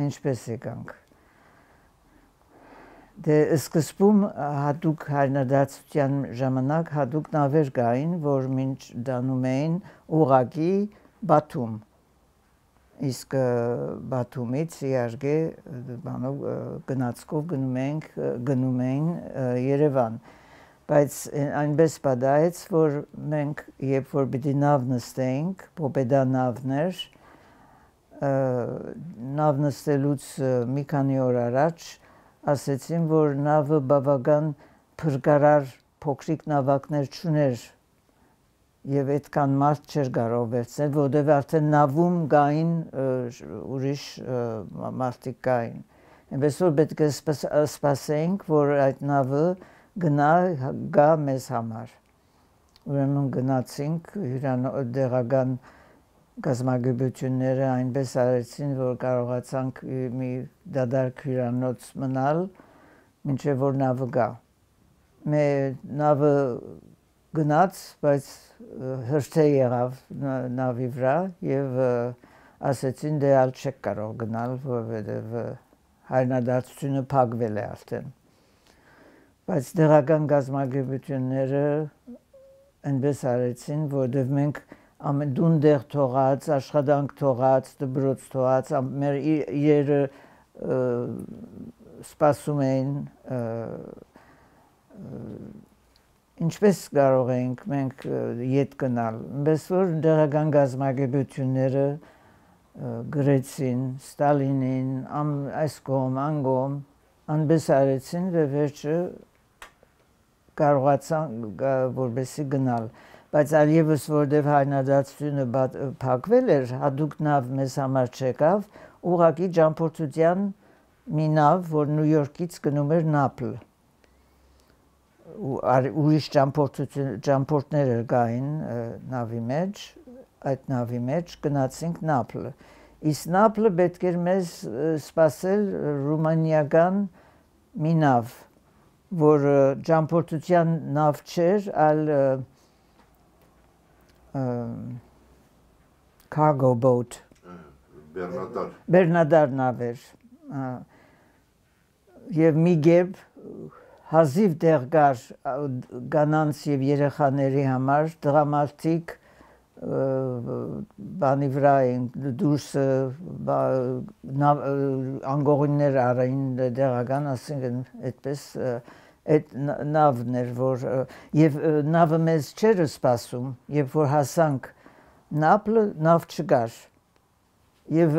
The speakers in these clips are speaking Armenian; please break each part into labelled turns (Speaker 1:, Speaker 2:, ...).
Speaker 1: Ինչպես եկանք։ Դե սկզբում հատուկ հայրենադարձության ժամանակ հատուկ նավեր կային, որ մինչ դանում էին ուղղակի Բաթում։ Իսկ Բաթումից իհարկե բանով գնացքով գնում էին Երևան։ Բայց այնպես պատահեց, որ մենք երբ որ պիտի նավ նստեինք, պոպեդա նավներ, նավ նստելուց մի քանի օր առաջ ասեցին, որ նավը բավական փրկարար փոքրիկ նավակներ չուներ եւ այդքան մարդ չէր կարող վերցնել, որովհետեւ արդեն նավում կային ուրիշ մարդիկ կային։ Այնպես որ պետք է սպասեինք, որ այդ նավը գա մեզ համար։ Ուրեմն գնացինք դեղական գազագերբությունները այնպես արեցին, որ կարողացանք մի դադարք հյուրանոց մնալ, մինչև որ նավը գա։ Նավը գնաց, բայց հրթե եղավ նավի վրա եւ ասեցին դե ալ չեք կարող գնալ, որովհետեւ հայրենադարձությունը փակվել է արդեն։ Բայց դեղական գազագերբությունները այնպես արեցին, որովհետեւ մենք դունդեղ թողած, աշխատանք թողած, դպրոց թողած, մեր իրերը սպասում էին, ինչպես կարող էինք մենք ետ գնալ։ Այնպես որ դեղական գազագերբությունները գրեցին Ստալինին, այս կողմ, ան կողմ, այնպես արեցին, որ վերջը կարողացան որպեսի գնալ։ Բայց այլևս որտեվ հայրենադարձությունը փակվել էր, հատուկ նավ մեզ համար չեկավ, ուղղակի ճամփորդության մի նավ, որ Նյու Յորքից գնում էր Նապլ։ Ուրիշ ճամփորդներ կային նավի մեջ, այդ նավի մեջ գնացինք Նապլ։ Իսկ Նապլը պետք էր մեզ սպասել ռումանիական մի նավ, որ ճամփորդության նավ չէր, այլ cargo boat Բեռնադար նավ էր եւ մի գեբ հազիվ դեղ կար կանանց եւ երեխաների համար դրամատիկ բանի վրա էին դուրսը անգողիններ արային դեղական, ասենք այդպես այդ նավն էր, որ եւ նավը մեզ չէր սպասում, երբ որ հասանք Նապլ, նավ չկար։ Եվ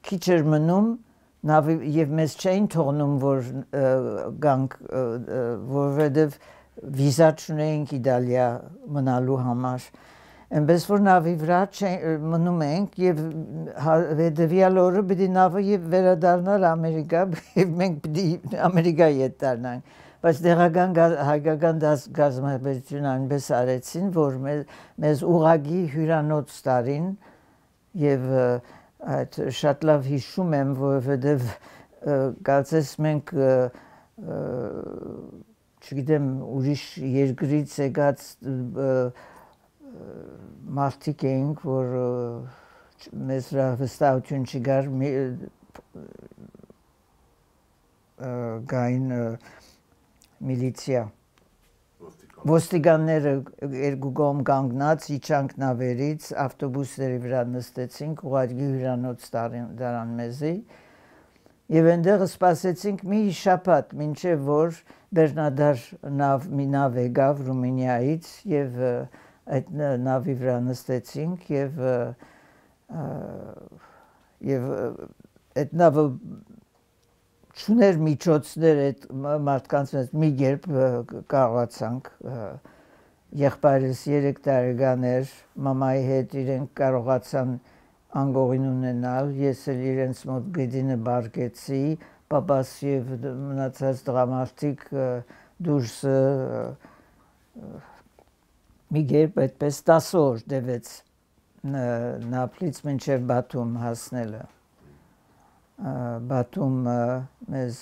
Speaker 1: քիչ էր մնում նավի եւ մեզ չէին թողնում, որ գանք, որովհետեւ վիզա չունեինք Իտալիա մնալու համար։ Այնպես որ նավի վրա մնում ենք եւ հետեւյալ օրը պիտի նավը եւ վերադառնալ Ամերիկա եւ մենք պիտի Ամերիկա ետ դառնանք։ Բայց դեղական հայկական գազագերբությունը այնպես արեցին, որ մեզ ուղղակի հյուրանոց տարին եւ այդ շատ լավ հիշում եմ, որովհետեւ կարծես մենք չգիտեմ ուրիշ երկրից եկած մարդիկ էինք, որ մեզ վրա վստահություն չկար գային միլիցիա ոստիկանները երկու կողմ կանգնած իջանք նավերից ավտոբուսների վրա նստեցինք ուղղակի հյուրանոց տարան մեզի եւ այնտեղ սպասեցինք մի շաբաթ մինչեւ որ Բեռնադար մի նավ եկավ Ռումինիայից եւ այդ նավի վրա նստեցինք եւ այդ նավը չուներ միջոցներ այդ մարդկանց մի երբ կարողացանք եղբայրս 3 տարեկան էր մամայի հետ իրենք կարողացան անգողին ունենալ ես էլ իրենց մոտ գդինը բարգեցի պապաս եւ մնացած դրամատիկ դուրս մի երբ այդպես 10 օր տևեց Նապլից մինչև Բաթում հասնելը Բաթում մեզ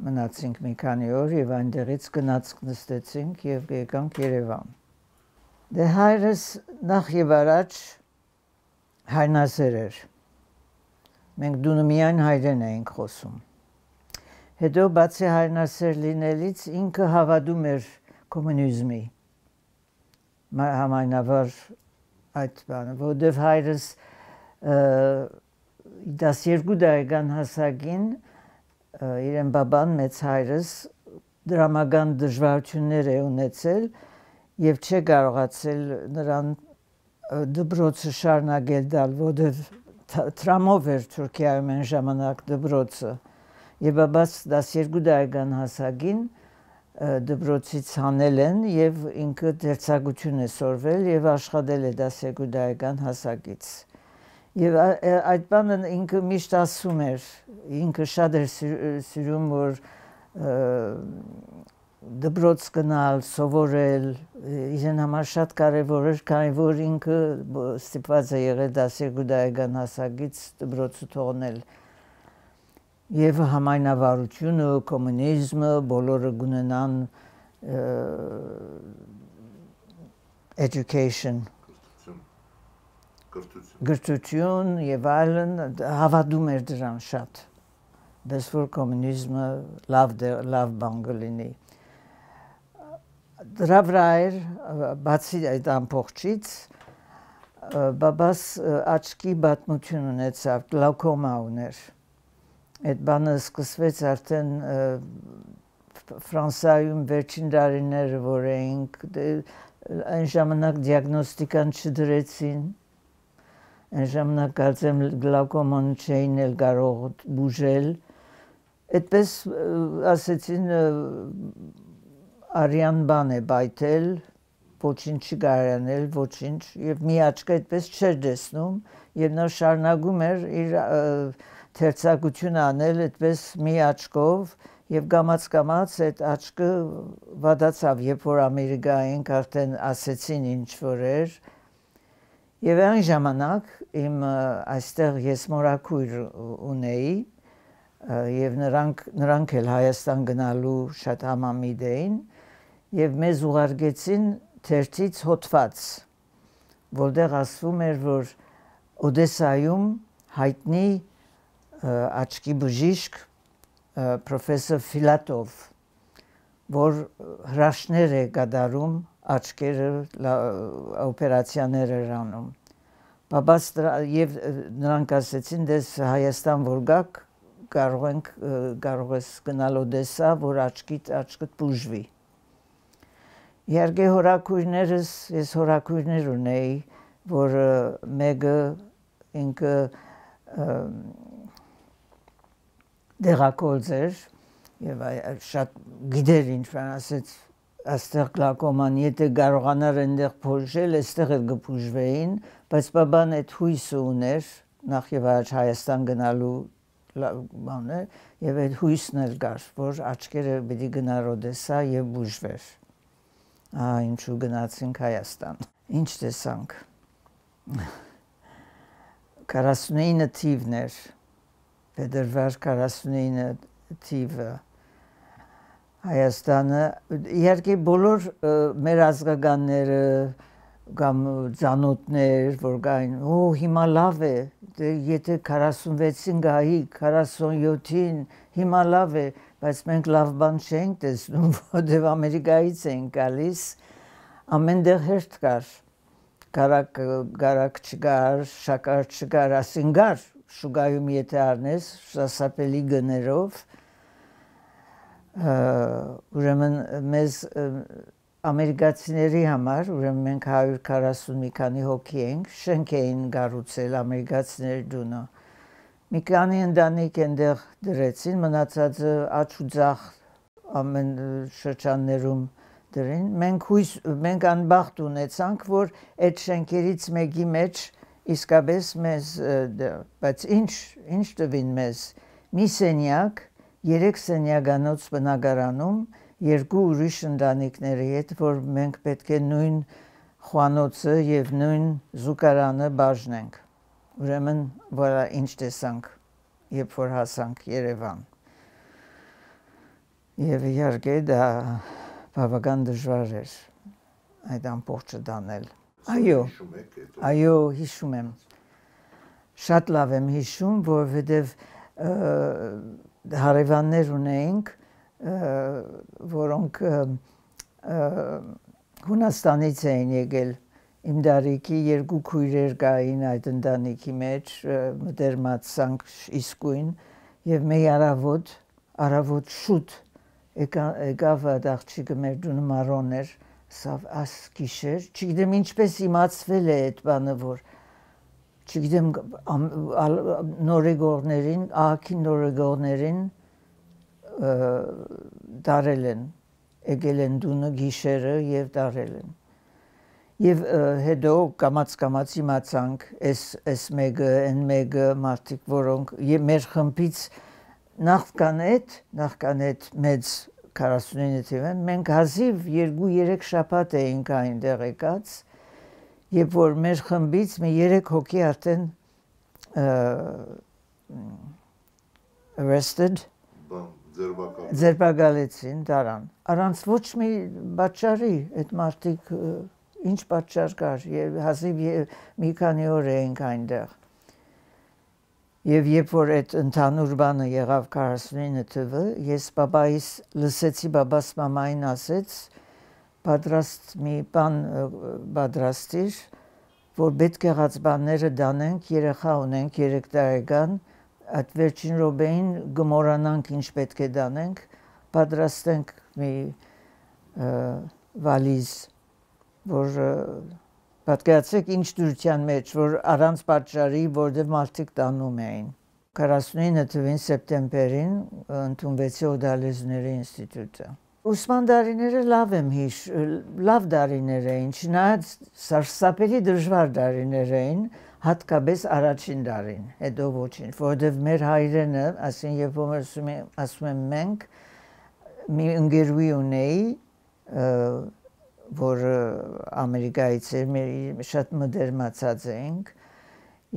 Speaker 1: մնացինք մի քանի օր եւ այնտեղից գնացք նստեցինք եւ եկանք Երևան։ Դե հայրս նախ եւ առաջ հայրենասեր էր Մենք դունը միայն հայերեն էինք խոսում։ Հետո բացի հայրենասեր լինելից ինքը հավատում էր կոմունիզմի։ Համայնավար այդ բանը, որովհետև հայրս 12 տարեկան հասակին իրեն բաբան մեծ հայրս դրամական դժվարություններ է ունեցել եւ չէ կարողացել նրան դպրոցը շարունակել տալ, որովհետև տրամով էր Թուրքիայում այն ժամանակ դպրոցը։ Եվ բաբաս 12 տարեկան հասակին դպրոցից հանել են եւ ինքը դերձակություն է սորվել եւ աշխատել է 12 տարեկան հասակից։ Եվ այդ բանը ինքը միշտ ասում էր, ինքը շատ էր սիրում, որ դպրոց գնալ, սովորել, իրեն համար շատ կարևոր էր, քանի որ ինքը ստիպված է եղել 12 տարեկան հասակից դպրոցը թողնել։ Եվ համայնավարությունը, կոմունիզմը, բոլորը գունենան education, գրթություն եւ այլն, հավատում էր դրան շատ, բայց որ կոմունիզմը լավ բան կլինի։ Դրա վրա էր, բացի այդ ամբողջից, բաբաս աչքի պատմություն ունեցավ, գլոկոմա ուներ։ Այդ բանը սկսվեց արդեն Ֆրանսիայում վերջին տարիները, որ էինք, այն ժամանակ դիագնոստիկան չդրեցին, այն ժամանակ կարծեմ գլոկոման չէին էլ կարող բուժել, այդպես ասեցին արյան բան է բայթել, ոչինչ չի կարողանել, ոչինչ, եւ մի աչքը այդպես չէր տեսնում, եւ նա շարունակում էր իր թերծակություն անել այդպես մի աչքով եւ կամաց այդ աչքը վատացավ, երբ որ Ամերիկա էինք արդեն ասեցին ինչ որ էր։ Եվ այն ժամանակ իմ այստեղ ես մորաքույր ունեի եւ նրանք էլ Հայաստան գնալու շատ համամիտ էին եւ մեզ ուղարկեցին թերթից հոդված, որտեղ ասվում էր, որ Օդեսայում հայտնի աչքի բժիշկ պրոֆեսոր Ֆիլատով, որ հրաշքներ է կատարում աչքերը օպերացիաներ էր անում։ Բաբաս եւ նրանք ասեցին, դες Հայաստան որ գաք, կարող ես գնալ Օդեսա, որ աչքդ բուժվի։ Իհարկե հորաքույրներս, ես հորաքույրներ ունեի, որ մեկը ինքը դեղակոծ էր եւ շատ գիտեր ինչ բան ասեց, այստեղ գլոկոման, եթե կարողանար այնտեղ բուժել, այստեղ էլ կբուժվեին, բայց բաբան այդ հույսը ուներ, նախ եւ առաջ Հայաստան գնալու բանը, եւ այդ հույսն էլ կար, որ աչքերը պիտի գնար Օդեսա եւ բուժվեր։ Ինչու գնացինք Հայաստան։ Ինչ տեսանք։ 49 թիվն էր, Փետրվար 49 թիվը Հայաստանը, իհարկե բոլոր մեր ազգականները կամ ծանոթներ, որ կային, հիմա լավ է, եթե 46-ին գայի, 47-ին, հիմա լավ է, բայց մենք լավ բան չենք տեսնում, որտեղ Ամերիկայից են գալիս, ամենտեղ հերթ կար, կարակ չկար, շաքար չկար, ասին կար, շուկայում եթե առնես, սասապելի գներով, ուրեմն մեզ ամերիկացիների համար, ուրեմն մենք 140 մի քանի հոգի ենք, շենք էին կառուցել ամերիկացիների տունը։ Մի քանի ընտանիք այնտեղ դրեցին, մնացածը աջ ու ձախ ամեն շրջաններում դրին։ Մենք անբախտ ունեցանք, որ այդ շենքերից մեկի մեջ իսկապես մեզ, բայց ինչ տվին մեզ, մի սենյակ, 3 սենյականոց բնակարանում, 2 ուրիշ ընտանիքների հետ, որ մենք պետք է նույն խոհանոցը եւ նույն զուգարանը բաժնենք։ Ուրեմն, voilà ինչ տեսանք, երբ որ հասանք Երևան։ Եվ իհարկե դա բավական դժվար էր այդ ամբողջը տանել։ Այո, հիշում եմ։ շատ լավ եմ հիշում, որովհետև հարևաններ ունեինք, որոնք Հունաստանից էին եկել իմ դարիքի երկու քույրեր կային այդ ընտանիքի մեջ, մտերմացանք իսկույն եւ մի առավոտ շուտ եկավ այդ աղջիկը մեր տունը Մարոն էր, սավ աս գիշեր, չգիտեմ ինչպես իմացվել է այդ բանը, որ չգիտեմ նորեգորներին, ահագին նորեգորներին դարել են, եկել են տունը գիշերը եւ դարել են։ Եվ հետո կամաց իմացանք այս մեկը, այն մեկը մարդիկ, որոնք մեր խմբից նախքան այդ մեծ 49 թիվն մենք հազիվ 2-3 շաբաթ էինք այնտեղ եկած, երբ որ մեր խմբից մի 3 հոգի արդեն arrested ձերբակալեցին դարան։ Առանց ոչ մի պատճառի այդ մարդիկ ինչ պատճառ կար, հազիվ մի քանի օր էինք այնտեղ։ Եվ երբ որ այդ ընդհանուր բանը եղավ 49 թվը, ես բաբայիս լսեցի, բաբաս մամային ասեց, պատրաստ մի բան պատրաստիր, որ պետք եղած բաները դանենք, երեխա ունենք 3 տարեկան, այդ վերջին րոպեին գմորանանք ինչ պետք է դանենք, պատրաստենք մի վալիզ, որ պատկերացրեք ինչ դրության մեջ, որ առանց պատճառի, որտեղ մարդիկ տանում էին։ 49 թվին սեպտեմբերին ընդունվեցի Օդալեզների ինստիտուտը։ Ուսման դարիները լավ դարիներ էին, չնայած սարսափելի դժվար դարիներ էին, հատկապես առաջին դարին, հետո ոչինչ, որովհետև մեր հայրենը, ասին երբ որ ասում եմ մենք, մի ընկերուհի ունեի, որ Ամերիկայից էր, մեր շատ մտերմացած էինք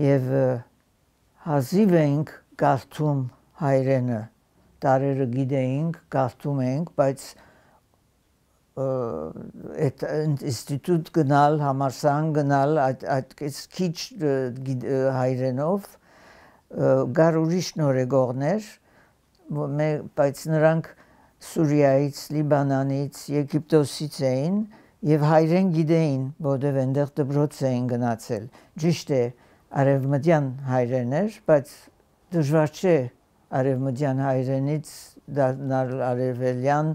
Speaker 1: եւ հազիվ էինք կարդում հայրենը, տարերը գիտեինք, կարդում էինք, բայց այդ ինստիտուտ գնալ, համալսարան գնալ, այդ քիչ հայրենով գար ուրիշ նորեգողներ, բայց նրանք Սուրիայից, Լիբանանից, Եգիպտոսից էին եւ հայրեն գիտեին, որտեղ այնտեղ դպրոց էին գնացել։ Ճիշտ է, արևմտյան հայրեն էր, բայց դժվար չէ արևմտյան հայրենից դառնալ արևելյան,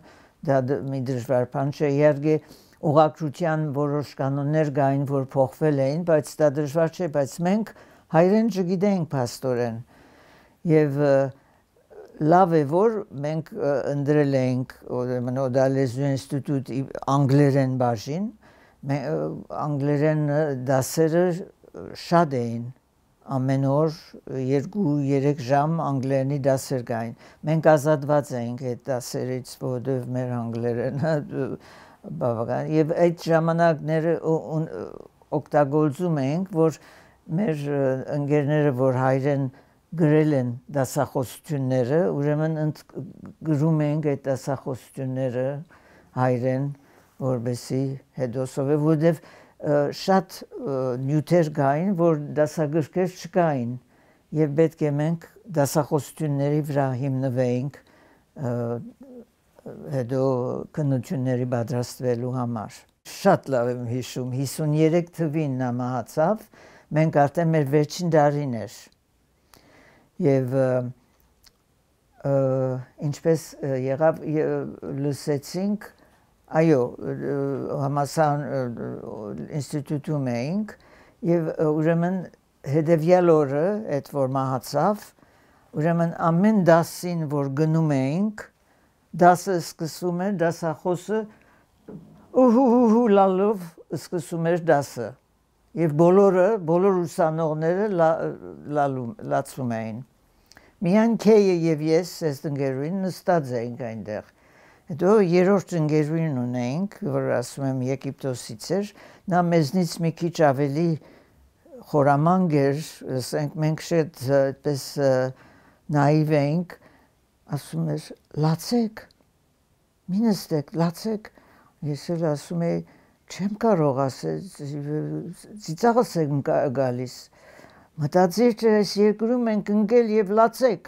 Speaker 1: դա մի դժվար բան չէ։ Իհարկե ուղղակրության որոշ կանոններ կային, որ փոխվել էին, բայց դա դժվար չէ, բայց մենք հայրեն չգիտեինք փաստորեն։ Եվ լավ է, որ մենք ընդրել էինք Օդալեզու ինստիտուտ անգլերեն բաժին, անգլերեն դասերը շատ էին, ամեն օր 2-3 ժամ անգլերենի դասեր կային։ Մենք ազատված էինք այդ դասերից, որովհետև մեր անգլերենը բավական, եւ այդ ժամանակները օգտագործում էինք, որ մեր ընկերները, որ հայրեն գրել են դասախոսությունները, ուրեմն գրում ենք այդ դասախոսությունները հայրեն, որպեսզի հետո սովորեն, որովհետև շատ նյութեր կային, որ դասագրքեր չկային, եւ պետք է մենք դասախոսությունների վրա հիմնվեինք հետո քննությունների պատրաստվելու համար։ Շատ լավ եմ հիշում, 53 թվին նա մահացավ, մենք արդեն մեր վերջին դարին էր։ Եվ ինչպես եղավ լսեցինք, այո, համալսարան ինստիտուտում էինք եւ ուրեմն հետեւյալ օրը, այդ որ մահացավ, ուրեմն ամեն դասին, որ գնում էինք, դասը սկսում էր, դասախոսը ուհու լալով սկսում էր դասը։ Եվ բոլոր ուսանողները լացում էին։ Միայն Քեյը եւ ես, այս ընկերուհին նստած էինք այնտեղ։ Հետո երրորդ ընկերուհին ունեինք, որ ասում եմ Եգիպտոսից էր, նա մեզնից մի քիչ ավելի խորամանկ էր, ասենք մենք շատ այդպես նաիվ էինք, ասում էր լացեք, մի նստեք, լացեք, ես էլ ասում էի չեմ կարող ասել, ծիծաղս եմ գալիս, Մտածիր, թե այս երկրում ենք ընկել եւ լացեք։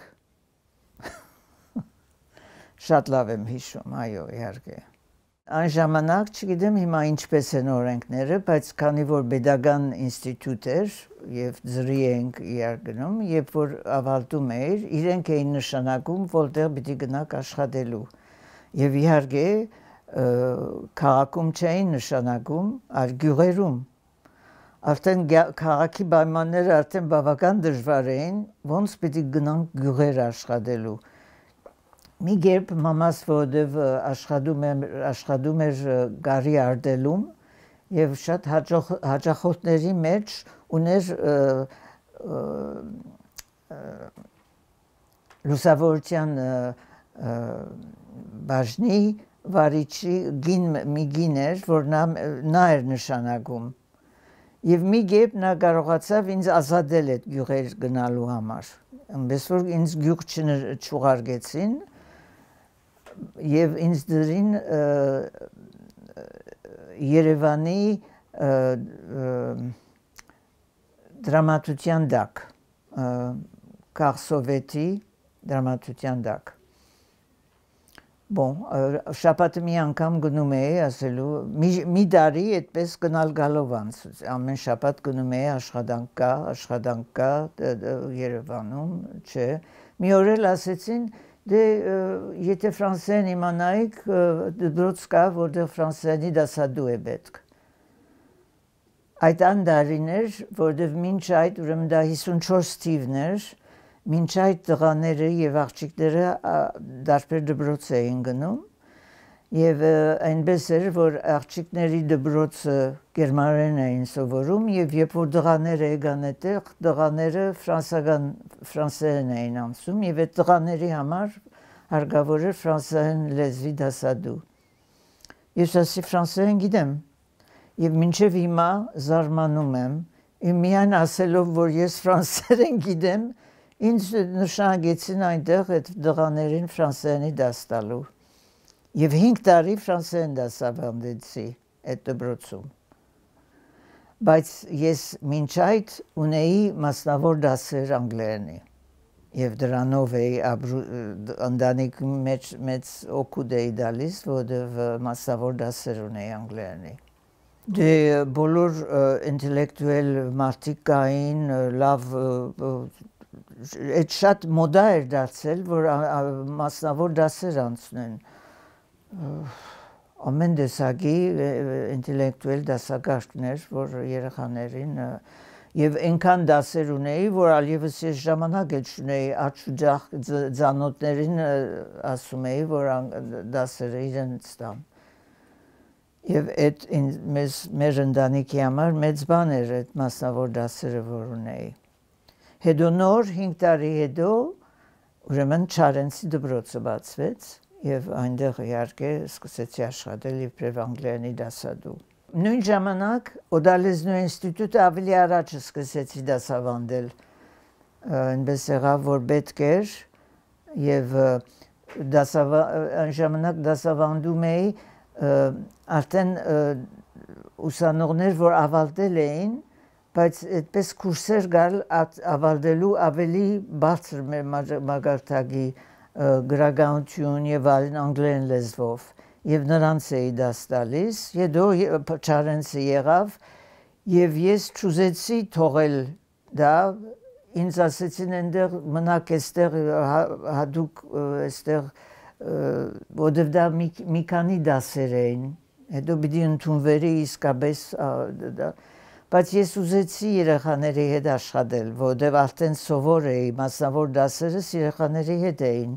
Speaker 1: Շատ լավ եմ հիշում, այո, իհարկե։ Այն ժամանակ, չգիտեմ հիմա ինչպես են օրենքները, բայց քանի որ pedagogan ինստիտուտ էր եւ ծրի ենք իրար գնում, երբ որ ավարտում էր, իրենք էին նշանակում, որտեղ պիտի գնաք աշխատելու։ Եվ իհարկե քաղաքում չէին նշանակում, այլ գյուղերում։ Արդեն քաղաքի պայմանները արդեն բավական դժվար էին, ոնց պիտի գնանք գյուղեր աշխատելու։ Մի կերպ մամաս որովհետև աշխատում էր գարի արտելում եւ շատ հաճախորդների մեջ ուներ լուսավորության բաժնի վարիչի մի գին էր, որ նա էր նշանակում։ Եվ մի կերպ նա կարողացավ ինձ ազատել այդ գյուղեր գնալու համար։ Այնպես որ ինձ գյուղ չուղարկեցին եւ ինձ դրին Երևանի դրամատուրգիան դակ, Քաղսովետի դրամատուրգիան դակ։ Bon, շաբաթը մի անգամ գնում էի ասելու, մի տարի այդպես գնալ գալով անցուց, ամեն շաբաթ գնում էի աշխատանք կա Երևանում, չէ։ Մի օր էլ ասեցին, դե եթե ֆրանսերեն իմանայիք, դպրոց կա, որտեղ ֆրանսերենի դասադու է պետք։ Այդ անդարին էր, որտեղ մինչ այդ ուրեմն դա 54 թիվն էր, մինչ այդ տղաները եւ աղջիկները դարբեր դպրոց էին գնում եւ այնպես էր որ աղջիկների դպրոցը գերմաներեն էին սովորում եւ երբ որ տղաները եկան այդտեղ տղաները ֆրանսերեն էին անցում եւ այդ տղաների համար հարկավոր էր ֆրանսերեն լեզվի դասադու ես ասի ֆրանսերեն գիտեմ եւ մինչեւ հիմա զարմանում եմ միայն ասելով որ ես ֆրանսերեն գիտեմ ինձ նշանակեցին այնտեղ այդ տղաներին ֆրանսերենի դաս տալու եւ 5 տարի ֆրանսերեն դասավանդեցի այդ դպրոցում բայց ես մինչ այդ ունեի մասնավոր դասեր անգլերենի եւ դրանով էի ընտանիքի մեջ մեծ օգուտ էի տալիս որովհետեւ մասնավոր դասեր ունեի անգլերենի դե բոլոր ինտելեկտուալ մարդիկ կային լավ այդ շատ մոդա էր դարձել, որ մասնավոր դասեր անցնեն ամեն տեսակի ինտելեկտուալ դասակարգներ, որ երեխաներին եւ այնքան դասեր ունեի, որ ալիևս ես ժամանակ էլ չունեի, աչուջախ ծանոթներին ասում էի, որ դասերը իրենց տան։ Եվ այդ մեր ընտանիքի համար մեծ բան էր այդ մասնավոր դասերը, որ ունեի։ Հետո նոր 5 տարի հետո ուրեմն Չարենցի դպրոցը բացվեց եւ այնտեղ իհարկե սկսեցի աշխատել իբրև անգլերենի դասադու։ Նույն ժամանակ Օդալեզնու ինստիտուտը ավելի առաջ սկսեցի դասավանդել։ Այնպես եղավ որ պետք էր եւ այն ժամանակ դասավանդում էի արդեն ուսանողներ որ ավարտել էին բայց այդպես կուրսեր գալ ավարտելու ավելի բարձր մակարդակի գրականություն եւ այլն անգլերեն լեզվով եւ նրանց էի դաս տալիս հետո Չարենցը եղավ եւ ես չուզեցի թողել դա ինձ ասեցին այնտեղ մնաք այստեղ հadouk այստեղ որովհետեւ դա մի քանի դասեր էին հետո պիտի ընդունվերի իսկապես բայց ես ուզեցի երեխաների հետ աշխատել, որովհետև արդեն սովոր էի, մասնավոր դասերս երեխաների հետ էին,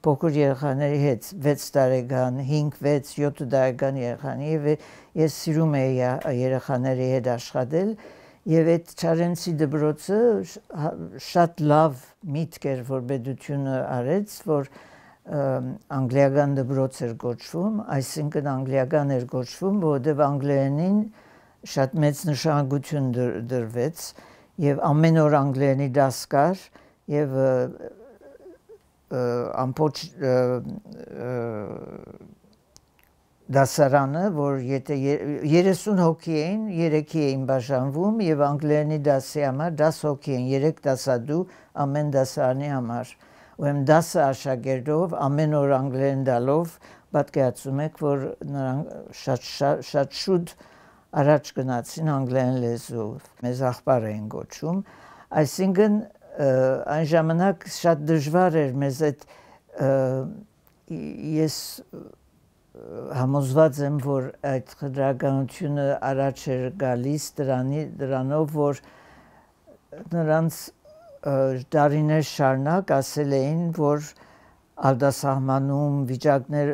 Speaker 1: փոքր երեխաների հետ, 6 տարեկան, 5, 6, 7 տարեկան երեխաների եւ ես սիրում էի երեխաների հետ աշխատել եւ այդ Չարենցի դպրոցը շատ լավ միտք էր, որ պետությունը արեց, որ անգլիական դպրոց էր կոչվում, այսինքն անգլիական էր կոչվում, որովհետև անգլերենին շատ մեծ նշանակություն դրվեց եւ ամեն օր անգլերենի դաս կար եւ ամբողջ դասարանը, որ եթե 30 հոգի էին, 3-ի էին բաժանվում եւ անգլերենի դասի համար 10 հոգի էին, 3 դասադու ամեն դասարանի համար։ Ուրեմն 10 աշակերտով ամեն օր անգլերեն տալով պատկերացնում եք, որ նրանք շատ շուտ առաջ գնացին անգլերեն լեզվով։ Մեզ աղբար էին գոչում, այսինքն այն ժամանակ շատ դժվար էր մեզ այդ ես համոզված եմ, որ այդ խտրականությունը առաջ էր գալիս դրանով, որ նրանց դարիներ շարունակ ասել էին, որ արտասահմանում վիճակներ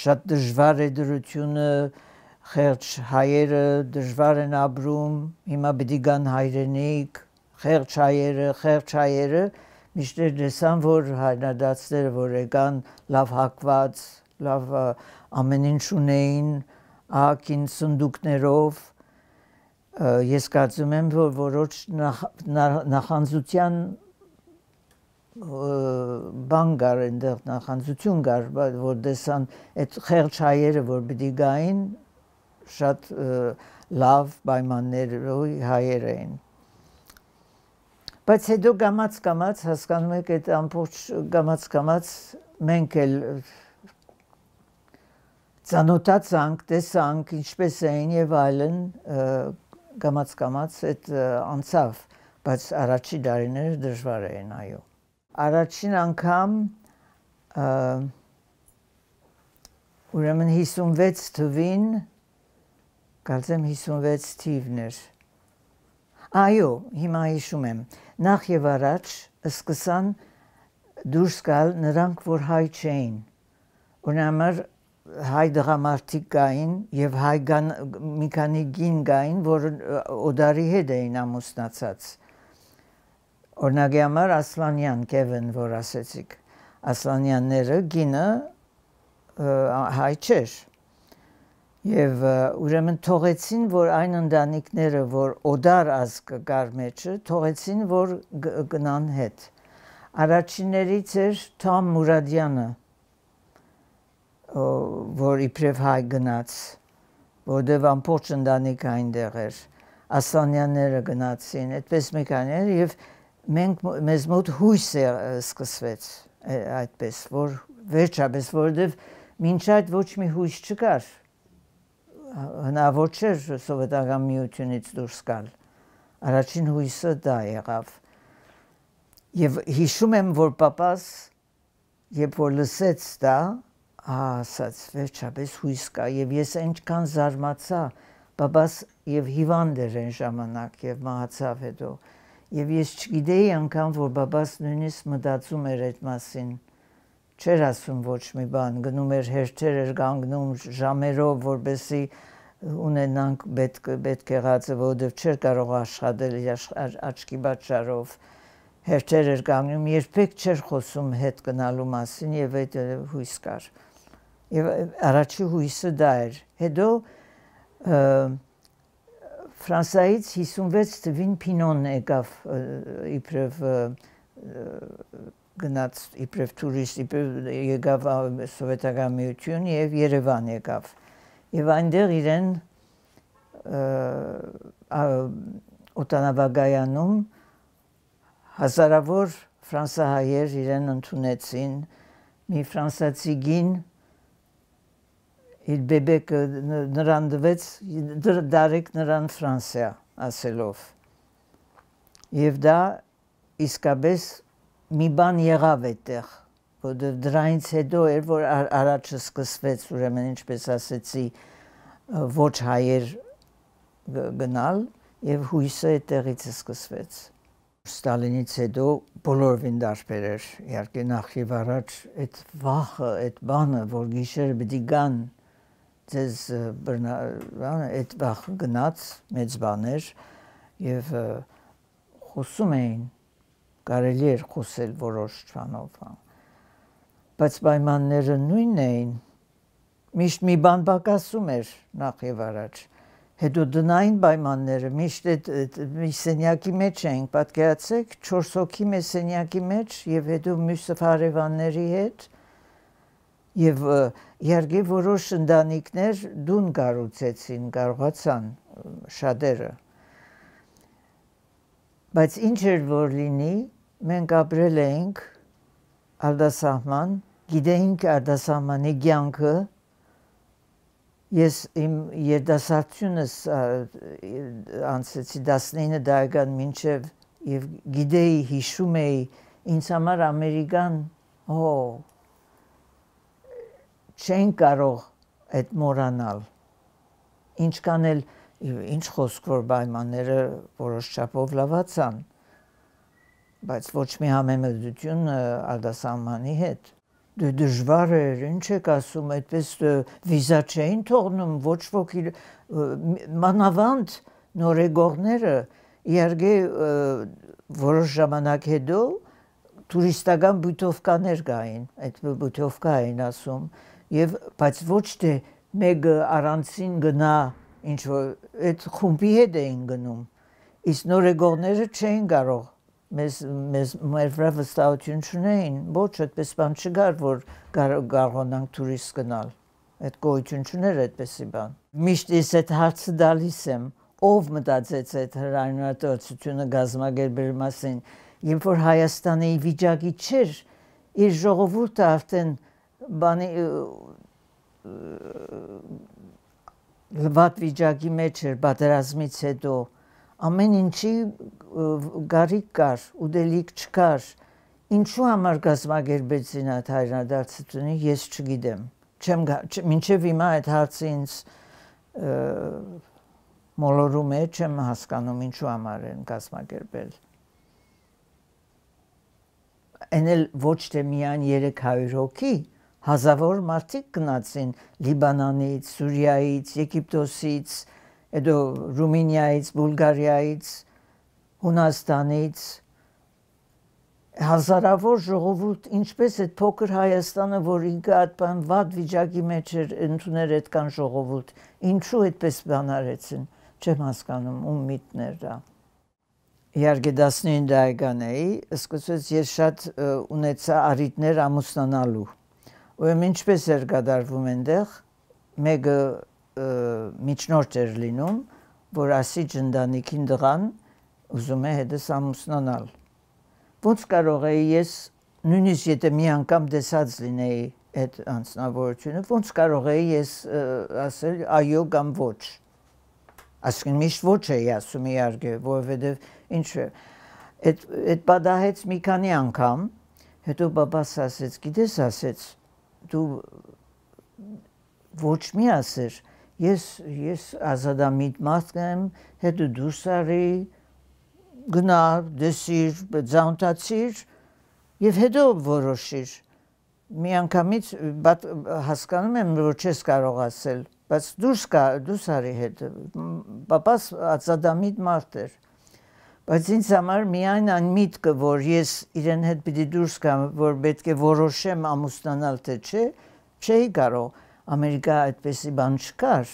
Speaker 1: շատ դժվար է դրությունը, խեղճ հայերը դժվար են ապրում, հիմա պիտի գան հայրենիք, խեղճ հայերը, միշտ դեսան, որ հայրենադարձները, որ եկան լավ հագված, լավ ամեն ինչ ունեին, ահագին սնդուկներով, ես կարծում եմ, որ որոշ նախանձության բան կար այնտեղ, նախանձություն կար, որ տեսան այդ խեղճ հայերը, որ պիտի գային, շատ լավ պայմաններով հայեր էին։ Բայց հետո կամաց հասկանում եք այդ ամբողջ կամաց մենք էլ ծանոթացանք, տեսանք, ինչպես էին եւ այլն, կամաց այդ անցավ, բայց առաջի դարիները դժվար էին, այո։ Առաջին անգամ ուրեմն 56 թվին, կարծեմ 56 թիվն էր։ Այո, հիմա հիշում եմ, նախ եւ առաջ սկսան դուրս գալ նրանք, որ հայ չէին։ Ուրեմն հայ դղամարդիկ կային եւ հայ մի քանի գին կային, որ օդարի հետ էին ամուսնացած։ Օրինակի համար Ասլանյան Կևեն, որ ասեցիք, Ասլանյանները գինը հայ չէր։ Եվ ուրեմն թողեցին, որ այն ընտանիքները, որ օդար ազգ կար մեջը, թողեցին, որ գնան հետ։ Առաջիններից էր Թոմ Մուրադյանը, որ իբրև հայ գնաց, որտեղ ամբողջ ընտանիքը այնտեղ էր, Ասլանյանները գնացին, այդպես մի քաներ, եւ մեզ մոտ հույս սկսվեց այդպես, որ վերջապես, որտեղ մինչ այդ ոչ մի հույս չկար, հնարավոր չէր սովետական միությունից դուրս գալ, առաջին հույսը դա եղավ, եւ հիշում եմ, որ պապաս, երբ որ լսեց դա, ասաց, վերջապես հույս կա, եւ ես այնքան զարմացա, պապաս եւ հիվանդ էր այն ժամանակ եւ մահացավ հետո, եւ ես չգիտեի անգամ, որ պապաս նույնիսկ մտածում էր այդ մասին, չէր ասում ոչ մի բան, գնում էր հերթեր էր կանգնում ժամերով, որպեսզի ունենանք պետք եղածը, որովհետեւ չէր կարող աշխատել աչքի պատճառով, հերթեր էր կանգնում, երբեք չէր խոսում հետ գնալու մասին եւ այդ հույս կար։ Եվ առաջի հույսը դա էր։ Հետո Ֆրանսիայից 56 թվին Պինոն եկավ իբրև գնաց իբրև տուրիստ, իբրև եկավ սովետական միություն եւ Երևան եկավ։ Եվ այնտեղ իրեն օտանավակայանում հազարավոր ֆրանսահայեր իրեն ընդունեցին, մի ֆրանսիացի գին իր բեբեկը նրան տվեց, դարեք նրան Ֆրանսիա ասելով։ Եվ դա իսկապես մի բան եղավ այդտեղ, որտեղ դրանից հետո էր, որ առաջը սկսվեց, ուրեմն ինչպես ասեցի, ոչ հայեր գնալ եւ հույսը այդտեղից սկսվեց։ Ստալինից հետո բոլորովին դարբեր էր, իհարկե նախ եւ առաջ այդ վախը, այդ բանը, որ գիշերը պիտի գան ձեզ այդ վախ գնաց մեծ բաներ եւ խոսում էին, կարելի էր խոսել որոշ բանով, բայց պայմանները նույնն էին, միշտ մի բան պակասում էր նախ եւ առաջ, հետո դնային պայմանները միշտ մի սենյակի մեջ էինք, պատկերացեք 4 հոգի մեր սենյակի մեջ եւ հետո մյուս հարևանների հետ Եվ իհարկե որոշ ընտանիքներ դուն կառուցեցին, կարողացան շատերը։ Բայց ինչ էր որ լինի, մենք ապրել էինք արտասահման, գիտեինք արտասահմանի կյանքը, ես իմ երիտասարդությունս անցեցի 19 տարեկան մինչև եւ գիտեի, հիշում էի ինձ համար Ամերիկան, չեն կարող այդ մոռանալ, ինչքան էլ ինչ խոսք որ պայմանները որոշ չափով լավացան, բայց ոչ մի համեմատություն արտասահմանի հետ։ Դժվար էր, ինչ եք ասում, այդպես վիզա չէին թողնում, ոչ ոք մանավանդ նորեգողները, իհարկե որոշ ժամանակ հետո տուրիստական բութովկաներ կային, այդ բութովկա էին ասում, բայց ոչ թե մեկը առանցին գնա, ինչ որ այդ խումբի հետ էին գնում, իսկ նորեգողները չէին կարող մեր վրա վստահություն չունեին, ոչ այդպես բան չկար, որ կարողանանք տուրիստ գնալ, այդ գոյություն չուներ այդպեսի բան։ Միշտ ես այդ հարցը տալիս եմ, ով մտածեց այդ հրայնատվությունը կազմակերպելու մասին, երբ որ Հայաստանի վիճակի չէր, իր ժողովուրդը արդեն լվատ վիճակի մեջ էր պատերազմից հետո, ամեն ինչի գարիք կար, ուտելիք չկար, ինչու համար կազմակերպեցին այդ հայրենադարձությունը, ես չգիտեմ, մինչև հիմա այդ հարցը ինձ մոլորում է, չեմ հասկանում ինչու համար են կազմակերպել։ Այն էլ ոչ թե միայն 300 հոգի, հազարավոր մարդիկ գնացին Լիբանանից, Սուրիայից, Եգիպտոսից, հետո Ռումինիայից, Բուլղարիայից, Հունաստանից, հազարավոր ժողովուրդ, ինչպես այդ փոքր Հայաստանը, որ ինքը այդքան վատ վիճակի մեջ էր, ընդուներ այդքան ժողովուրդ, ինչու այդպես բան արեցին, չեմ հասկանում, ում միտքն էր դա։ Իհարկե 19 տարեկան էի, սկսվեց ես շատ ունեցա առիթներ ամուսնանալու։ Ուրեմն ինչպես էր կատարվում այնտեղ, մեկը միջնորդ էր լինում, որ ասիջ ընտանիքին տղան ուզում է հետս ամուսնանալ։ Ոնց կարող էի ես, նույնիսկ եթե մի անգամ տեսած լինեի այդ անձնավորությունը, ոնց կարող էի ես ասել այո կամ ոչ։ Այսինքն միշտ ոչ էի ասում իհարկե, որովհետև ինչ է, այդ պատահեց մի քանի անգամ, հետո բաբաս ասեց, գիտես ասեց, դու ոչ մի ասեր, ես ազատամիտ մարդ եմ, հետո դուրս արի, գնա, դեսիր, ձանտացիր եւ հետո որոշիր։ Մի անգամից հասկանում եմ, որ չես կարող ասել, բայց դուրս արի հետո, բաբաս ազատամիտ մարդ էր։ Բայց ինձ համար միայն այն միտքը, որ ես իրեն հետ պիտի դուրս գամ, որ պետք է որոշեմ ամուսնանալ թե չէ, չէի կարող։ Ամերիկա այդպեսի բան չկար։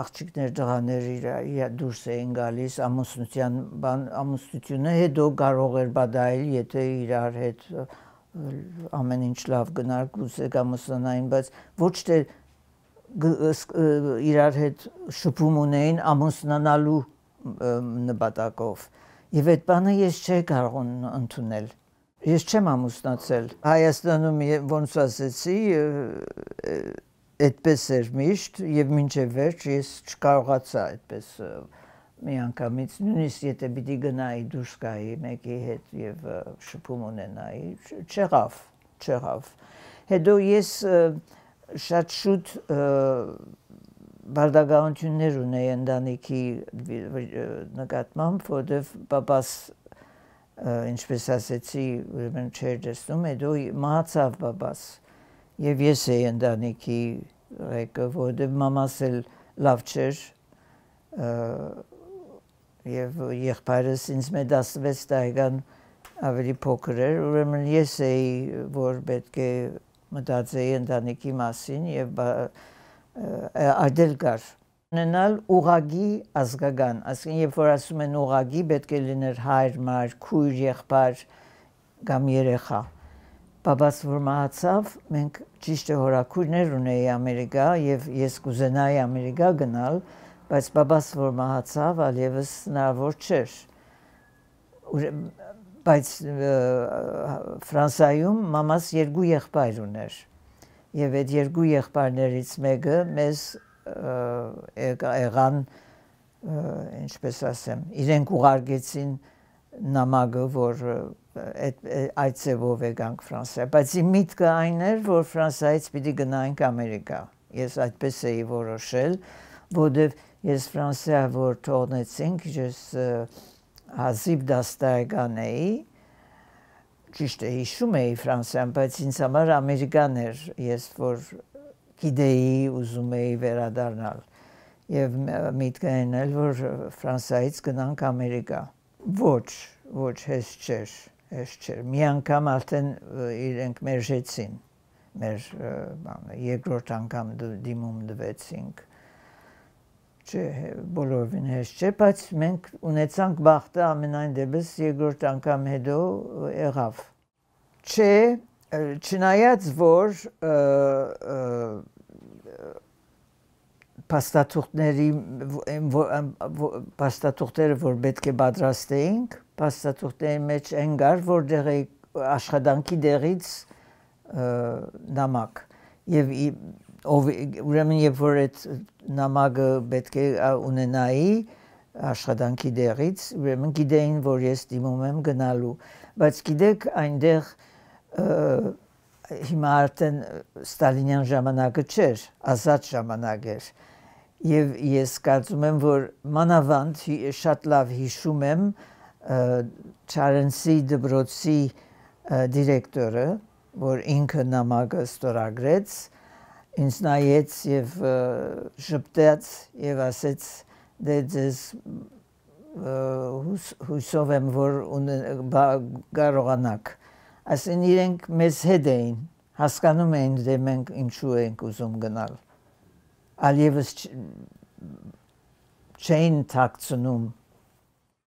Speaker 1: Աղջիկներ, տղաներ դուրս էին գալիս ամուսնությունը հետո կարող էր բադայել, եթե իրար հետ ամեն ինչ լավ գնար, կուզեք ամուսնանային, բայց ոչ թե իրար հետ շփում ունեին ամուսնանալու նպատակով։ Եվ այդ բանը ես չէի կարող ընդունել։ Ես չեմ ամուսնացել։ Հայաստանում ոնց ասեցի, այդպես էր միշտ եւ մինչեւ վերջ ես չկարողացա այդպես մի անգամից նույնիսկ եթե պիտի գնայի դուրս գայի մեկի հետ եւ շփում ունենայի, չեղավ։ Հետո ես շատ շուտ բարդագություններ ունեի ընտանիքի նկատմամբ, որտեվ բաբաս ինչպես ասեցի, ուրեմն չէր տեսնում, հետո մահացավ բաբաս եւ ես էի ընտանիքի ղեկը, որտեվ մամաս էլ լավ չէր եւ եղբայրս ինձ մե 16 տարեկան ավելի փոքր էր, ուրեմն ես էի, որ պետք է մտածեի ընտանիքի մասին եւ ադել կար ունենալ ուղագի ազգական, այսինքն երբ որ ասում են ուղագի, պետք է լիներ հայր, մայր, քույր, եղբայր կամ երեխա։ Բաբաս որ մահացավ, մենք ճիշտ է հորաքույրներ ունեի Ամերիկա եւ ես կուզենայի Ամերիկա գնալ, բայց բաբաս որ մահացավ, այլևս հնարավոր չէր։ Բայց Ֆրանսիայում մամաս երկու եղբայր ուներ։ Եվ այդ երկու եղբայրներից մեկը մեզ եղան, ինչպես ասեմ, իրենք ուղարկեցին նամակը, որ այդ ձևով եկանք Ֆրանսիա, բայց իմ միտքը այն էր, որ Ֆրանսիայից պիտի գնայինք Ամերիկա։ Ես այդպես էի որոշել, որովհետև ես Ֆրանսիա որ թողնեցինք, ես հազիվ դաստիարական էի, ճիշտ է հիշում էի Ֆրանսիան, բայց ինձ համար Ամերիկան էր, ես որ գիտեի, ուզում էի վերադառնալ։ Եվ միտքը այն էր, որ Ֆրանսիայից գնանք Ամերիկա։ Ոչ, հեշտ չէր։ Մի անգամ արդեն իրենք մերժեցին, մեր երկրորդ անգամ դիմում տվեցինք։ Չէ, բոլորովին հեշտ չէ, բայց մենք ունեցանք բախտը ամենայն դեպս երկրորդ անգամ հետո եղավ։ Չէ, չնայած որ փաստաթուղթերը որ պետք է պատրաստեինք, փաստաթուղթերի մեջ են գար, որտեղ աշխատանքի դեղից նամակ եւ ուրեմն երբ որ այդ նամակը պետք է ունենայի աշխատանքի դեղից, ուրեմն գիտեին, որ ես դիմում եմ գնալու, բայց գիտեք այնտեղ հիմա արդեն Ստալինյան ժամանակը չէր, ազատ ժամանակ էր, եւ ես կարծում եմ, որ մանավանդ շատ լավ հիշում եմ Չարենցի դպրոցի դիրեկտորը, որ ինքը նամակը ստորագրեց, ինձ նայեց եւ շփտեց եւ ասեց դե ձեզ հուսով եմ որ կարողանաք ասեն իրենք մեզ հետ էին հասկանում էին դե մենք ինչու ենք ուզում գնալ այլևս չէին թաքցնում